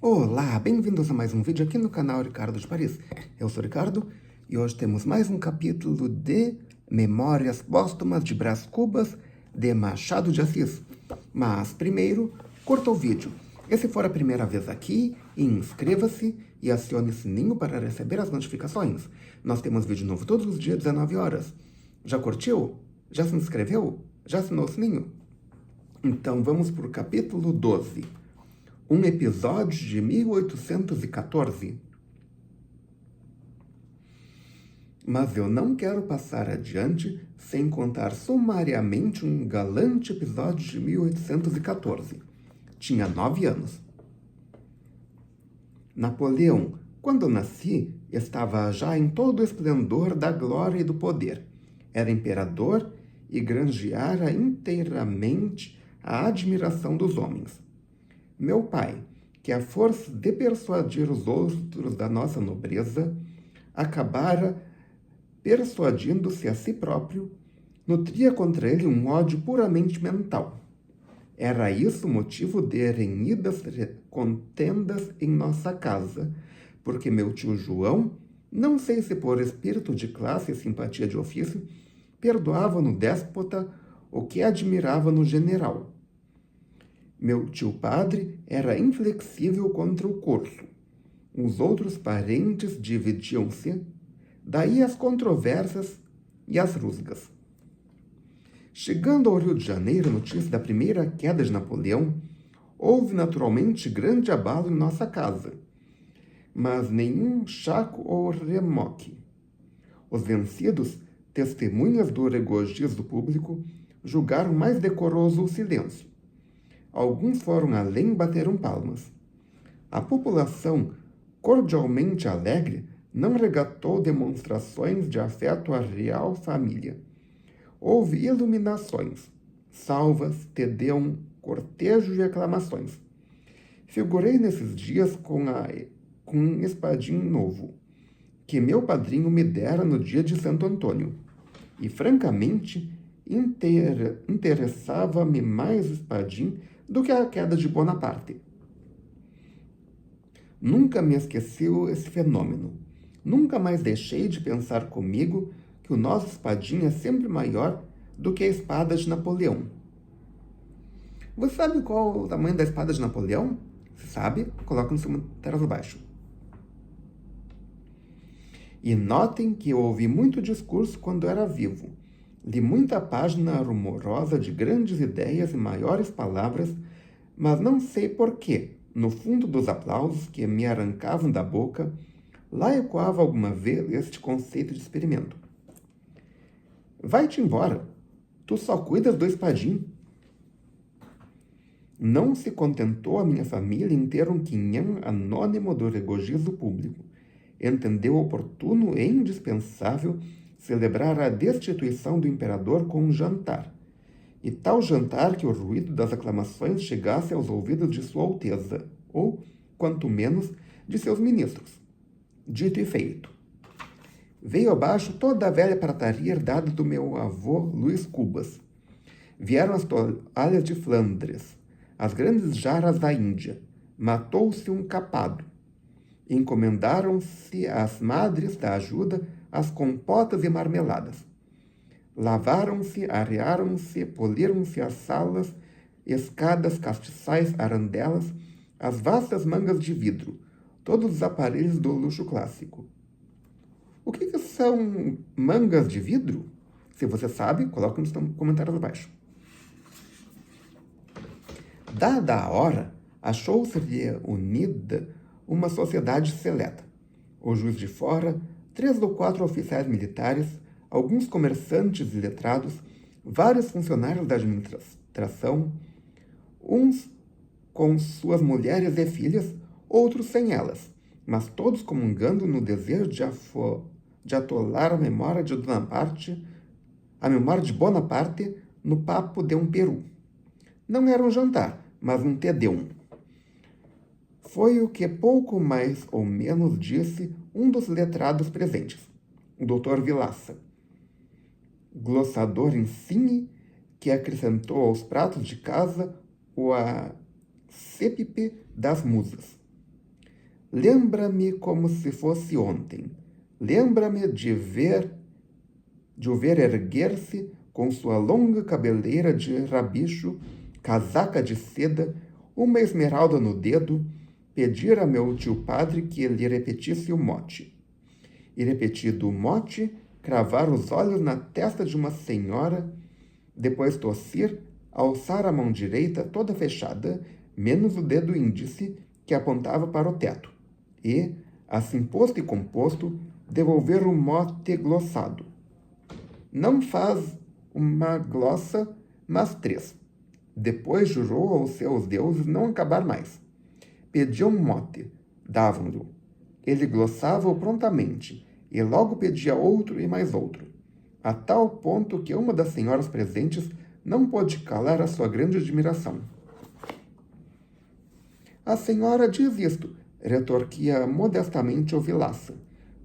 Olá, bem-vindos a mais um vídeo aqui no canal Ricardo de Paris. Eu sou o Ricardo e hoje temos mais um capítulo de Memórias Póstumas de Brás Cubas de Machado de Assis. Mas primeiro, curta o vídeo. E se for a primeira vez aqui, inscreva-se e acione o sininho para receber as notificações. Nós temos vídeo novo todos os dias, 19 horas. Já curtiu? Já se inscreveu? Já assinou o sininho? Então vamos para o capítulo 12. Um episódio de 1814. Mas eu não quero passar adiante sem contar sumariamente um galante episódio de 1814. Tinha 9 anos. Napoleão, quando nasci, estava já em todo o esplendor da glória e do poder. Era imperador e granjeara inteiramente a admiração dos homens. Meu pai, que a força de persuadir os outros da nossa nobreza, acabara persuadindo-se a si próprio, nutria contra ele um ódio puramente mental. Era isso o motivo de renhidas contendas em nossa casa, porque meu tio João, não sei se por espírito de classe e simpatia de ofício, perdoava no déspota o que admirava no general. Meu tio padre era inflexível contra o corso. Os outros parentes dividiam-se, daí as controvérsias e as rusgas. Chegando ao Rio de Janeiro a notícia da primeira queda de Napoleão, houve naturalmente grande abalo em nossa casa, mas nenhum chaco ou remoque. Os vencidos, testemunhas do regozijo do público, julgaram mais decoroso o silêncio. Alguns foram além e bateram palmas. A população, cordialmente alegre, não regatou demonstrações de afeto à real família. Houve iluminações, salvas, tedeum, cortejo e aclamações. Figurei nesses dias com um espadim novo, que meu padrinho me dera no dia de Santo Antônio. E, francamente, interessava-me mais o espadim do que a queda de Bonaparte. Nunca me esqueceu esse fenômeno. Nunca mais deixei de pensar comigo que o nosso espadim é sempre maior do que a espada de Napoleão. Você sabe qual o tamanho da espada de Napoleão? Se sabe, coloca nos comentários abaixo. E notem que eu ouvi muito discurso quando era vivo. Li muita página rumorosa de grandes ideias e maiores palavras, mas não sei por quê, no fundo dos aplausos que me arrancavam da boca, lá ecoava alguma vez este conceito de experimento. Vai-te embora, tu só cuidas do espadim. Não se contentou a minha família em ter um quinhão anônimo do regozijo público. Entendeu oportuno e indispensável celebrar a destituição do imperador com um jantar, e tal jantar que o ruído das aclamações chegasse aos ouvidos de Sua Alteza, ou, quanto menos, de seus ministros. Dito e feito. Veio abaixo toda a velha prataria herdada do meu avô Luís Cubas. Vieram as toalhas de Flandres, as grandes jarras da Índia. Matou-se um capado. Encomendaram-se às madres da ajuda as compotas e marmeladas. Lavaram-se, arearam-se, poliram-se as salas, escadas, castiçais, arandelas, as vastas mangas de vidro, todos os aparelhos do luxo clássico. O que são mangas de vidro? Se você sabe, coloque nos comentários abaixo. Dada a hora, achou-se-lhe unida uma sociedade seleta. O juiz de fora, 3 ou 4 oficiais militares, alguns comerciantes e letrados, vários funcionários da administração, uns com suas mulheres e filhas, outros sem elas, mas todos comungando no desejo de atolar a memória de Bonaparte no papo de um peru. Não era um jantar, mas um tedeum. Foi o que pouco mais ou menos disse um dos letrados presentes, o Dr. Vilaça, glossador insigne que acrescentou aos pratos de casa o acépipe das musas. Lembra-me como se fosse ontem. Lembra-me de o ver erguer-se com sua longa cabeleira de rabicho, casaca de seda, uma esmeralda no dedo, pedir a meu tio padre que lhe repetisse o mote. E repetido o mote, cravar os olhos na testa de uma senhora, depois tossir, alçar a mão direita toda fechada, menos o dedo índice, que apontava para o teto, e, assim posto e composto, devolver o mote glossado. Não faz uma glossa, mas 3. Depois jurou aos seus deuses não acabar mais. Pedia um mote, davam-lhe. Ele glossava-o prontamente, e logo pedia outro e mais outro, a tal ponto que uma das senhoras presentes não pôde calar a sua grande admiração. A senhora diz isto, retorquia modestamente o Vilaça,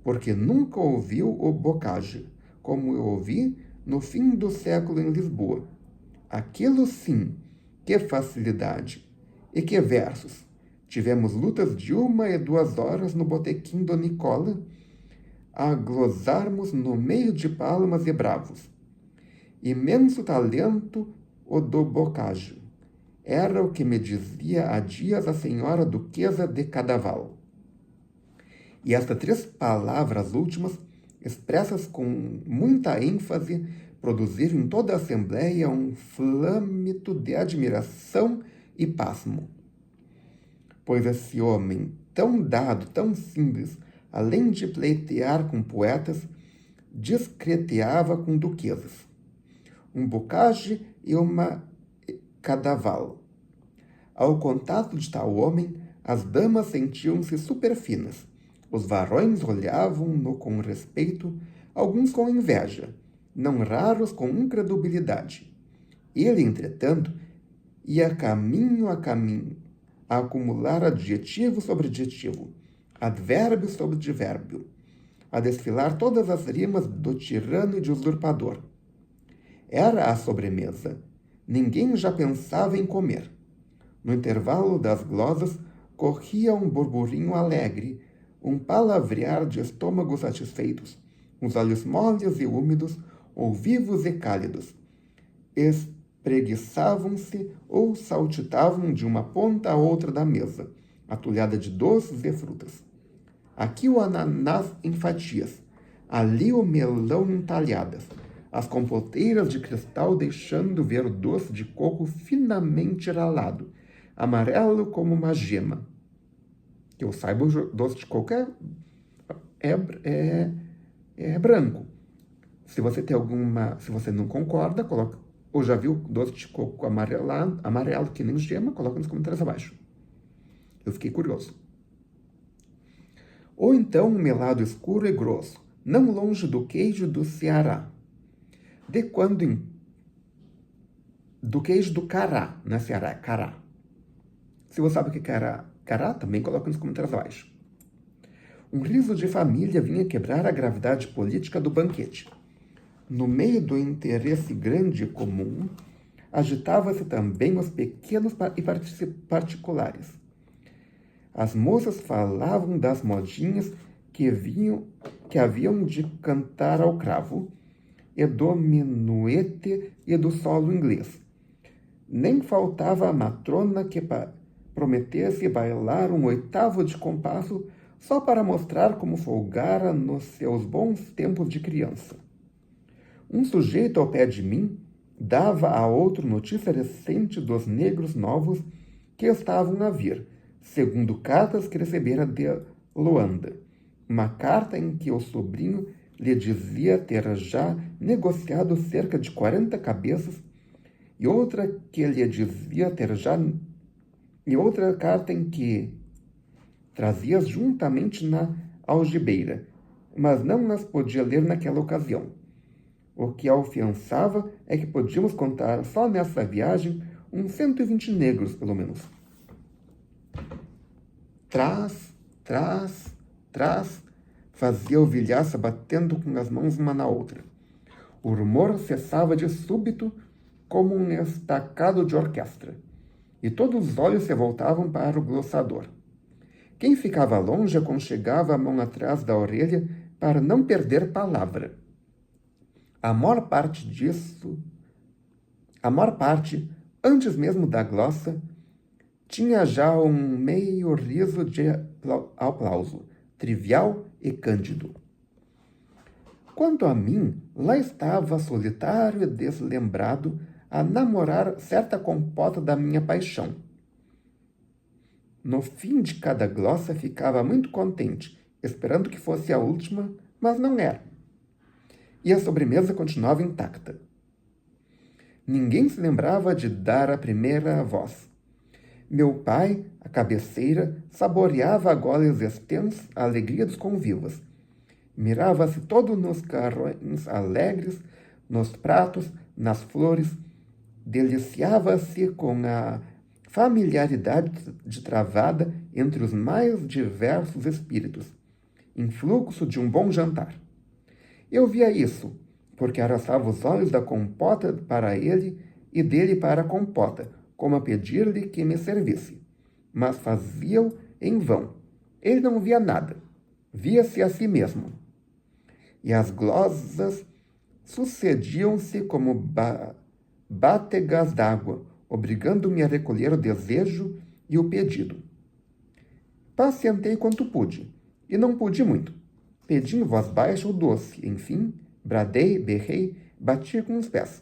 porque nunca ouviu o Bocage, como eu ouvi no fim do século em Lisboa. Aquilo sim, que facilidade! E que versos! Tivemos lutas de 1 e 2 horas no botequim do Nicola, a glosarmos no meio de palmas e bravos. Imenso talento o do Bocage. Era o que me dizia há dias a senhora Duquesa de Cadaval. E estas 3 palavras últimas, expressas com muita ênfase, produziram em toda a Assembleia um flâmito de admiração e pasmo. Pois esse homem, tão dado, tão simples, além de pleitear com poetas, discreteava com duquesas. Um Bocage e uma Cadaval. Ao contato de tal homem, as damas sentiam-se superfinas. Os varões olhavam-no com respeito, alguns com inveja, não raros com incredulidade. Ele, entretanto, ia caminho a caminho, a acumular adjetivo sobre adjetivo, advérbio sobre advérbio, a desfilar todas as rimas do tirano e de usurpador. Era a sobremesa. Ninguém já pensava em comer. No intervalo das glosas, corria um burburinho alegre, um palavrear de estômagos satisfeitos, os olhos moles e úmidos, ou vivos e cálidos. Espreguiçavam-se ou saltitavam de uma ponta a outra da mesa, atulhada de doces e frutas. Aqui o ananás em fatias, ali o melão em talhadas, as compoteiras de cristal deixando ver o doce de coco finamente ralado, amarelo como uma gema. Que eu saiba, o doce de coco é branco. Se você tem se você não concorda, coloca, ou já viu doce de coco amarelo que nem gema, coloca nos comentários abaixo. Eu fiquei curioso. Ou então um melado escuro e grosso, não longe do queijo do Ceará. De quando em... do queijo do Cará, não é Ceará, é Cará. Se você sabe o que é Cará, também coloca nos comentários abaixo. Um riso de família vinha quebrar a gravidade política do banquete. No meio do interesse grande e comum, agitava-se também os pequenos e particulares. As moças falavam das modinhas que haviam de cantar ao cravo, e do minuete e do solo inglês. Nem faltava a matrona que prometesse bailar um 8º de compasso só para mostrar como folgara nos seus bons tempos de criança. Um sujeito ao pé de mim dava a outro notícia recente dos negros novos que estavam a vir, segundo cartas que recebera de Luanda. Uma carta em que o sobrinho lhe dizia ter já negociado cerca de 40 cabeças, e outra que lhe dizia ter já... e outra carta em que trazia juntamente na algibeira, mas não nas podia ler naquela ocasião. O que afiançava é que podíamos contar só nessa viagem uns 120 negros, pelo menos. Trás, fazia o Vilhaça batendo com as mãos uma na outra. O rumor cessava de súbito como um estacado de orquestra, e todos os olhos se voltavam para o glossador. Quem ficava longe aconchegava a mão atrás da orelha para não perder palavra. A maior parte, antes mesmo da glossa, tinha já um meio riso de aplauso, trivial e cândido. Quanto a mim, lá estava solitário e deslembrado a namorar certa compota da minha paixão. No fim de cada glossa ficava muito contente, esperando que fosse a última, mas não era. E a sobremesa continuava intacta. Ninguém se lembrava de dar a primeira voz. Meu pai, à cabeceira, saboreava a goles extensos a alegria dos convivas. Mirava-se todo nos carrões alegres, nos pratos, nas flores. Deliciava-se com a familiaridade de travada entre os mais diversos espíritos, influxo de um bom jantar. Eu via isso, porque arrastava os olhos da compota para ele e dele para a compota, como a pedir-lhe que me servisse. Mas fazia-o em vão. Ele não via nada. Via-se a si mesmo. E as glosas sucediam-se como bátegas d'água, obrigando-me a recolher o desejo e o pedido. Pacientei quanto pude, e não pude muito. Pedi em voz baixa o doce, enfim, bradei, berrei, bati com os pés.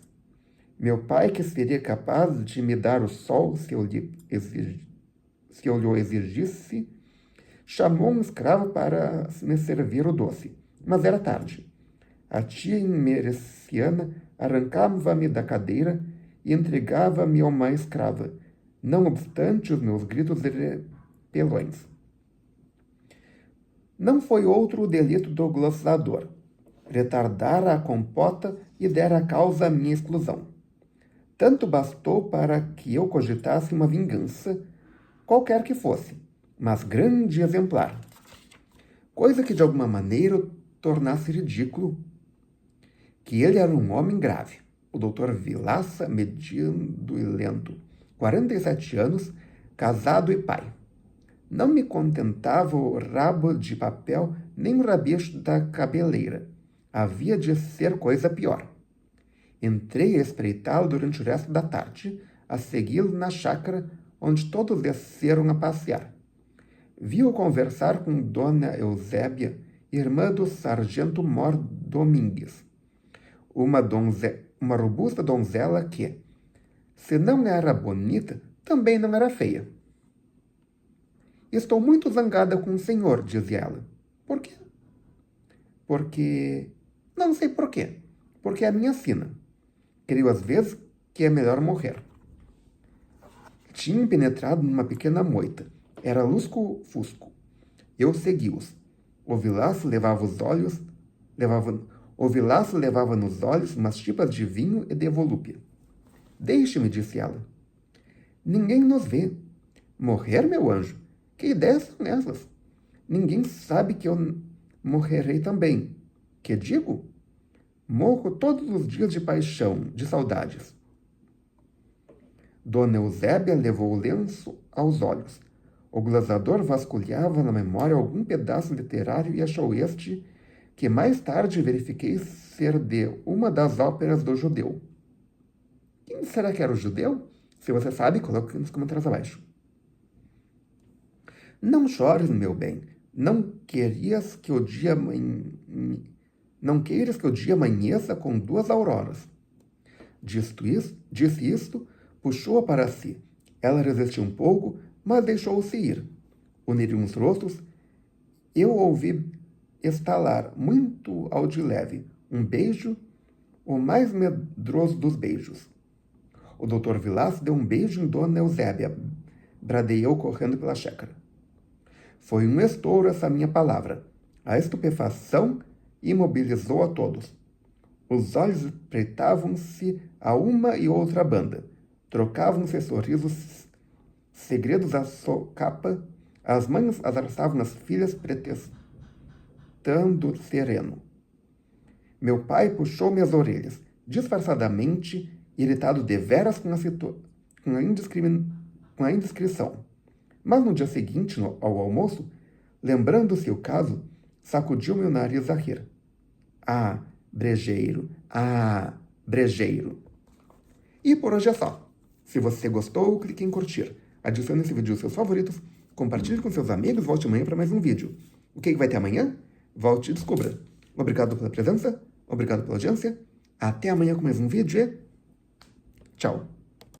Meu pai, que seria capaz de me dar o sol se eu lhe exigisse, chamou um escravo para me servir o doce, mas era tarde. A tia imereciana arrancava-me da cadeira e entregava-me a uma escrava, não obstante os meus gritos repelões. Não foi outro o delito do glossador. Retardara a compota e dera causa à minha exclusão. Tanto bastou para que eu cogitasse uma vingança, qualquer que fosse, mas grande e exemplar. Coisa que de alguma maneira o tornasse ridículo. Que ele era um homem grave. O doutor Vilaça, medindo e lento, 47 anos, casado e pai. Não me contentava o rabo de papel nem o rabicho da cabeleira. Havia de ser coisa pior. Entrei a espreitá-lo durante o resto da tarde, a segui-lo na chácara, onde todos desceram a passear. Vi-o conversar com Dona Eusébia, irmã do sargento Mor Domingues, uma robusta donzela que, se não era bonita, também não era feia. Estou muito zangada com o senhor, dizia ela. Por quê? Porque... Não sei por quê. Porque é a minha sina. Creio às vezes que é melhor morrer. Tinham penetrado numa pequena moita. Era lusco-fusco. Eu segui-os. O Vilaço levava nos olhos umas tipas de vinho e de volúpia. Deixe-me, disse ela. Ninguém nos vê. Morrer, meu anjo? Que ideias são essas? Ninguém sabe que eu morrerei também. Que digo? Morro todos os dias de paixão, de saudades. Dona Eusébia levou o lenço aos olhos. O glosador vasculhava na memória algum pedaço literário e achou este, que mais tarde verifiquei ser de uma das óperas do judeu. Quem será que era o judeu? Se você sabe, coloque nos comentários abaixo. Não chores, meu bem. Não queiras que o dia amanheça com duas auroras. Disse isto, puxou-a para si. Ela resistiu um pouco, mas deixou-se ir. Uniram os rostos. Eu ouvi estalar, muito ao de leve, um beijo, o mais medroso dos beijos. O doutor Vilaço deu um beijo em Dona Eusébia, bradeou correndo pela chácara. Foi um estouro essa minha palavra. A estupefação imobilizou a todos. Os olhos espreitavam-se a uma e outra banda. Trocavam-se sorrisos segredos à socapa. As mães abraçavam nas filhas pretextando sereno. Meu pai puxou-me as orelhas, disfarçadamente, irritado deveras com a indiscrição. Mas no dia seguinte, ao almoço, lembrando-se o caso, sacudiu-me o nariz a rir. Ah, brejeiro, ah, brejeiro. E por hoje é só. Se você gostou, clique em curtir. Adicione esse vídeo aos seus favoritos, compartilhe com seus amigos, volte amanhã para mais um vídeo. O que vai ter amanhã? Volte e descubra. Obrigado pela presença, obrigado pela audiência. Até amanhã com mais um vídeo e tchau.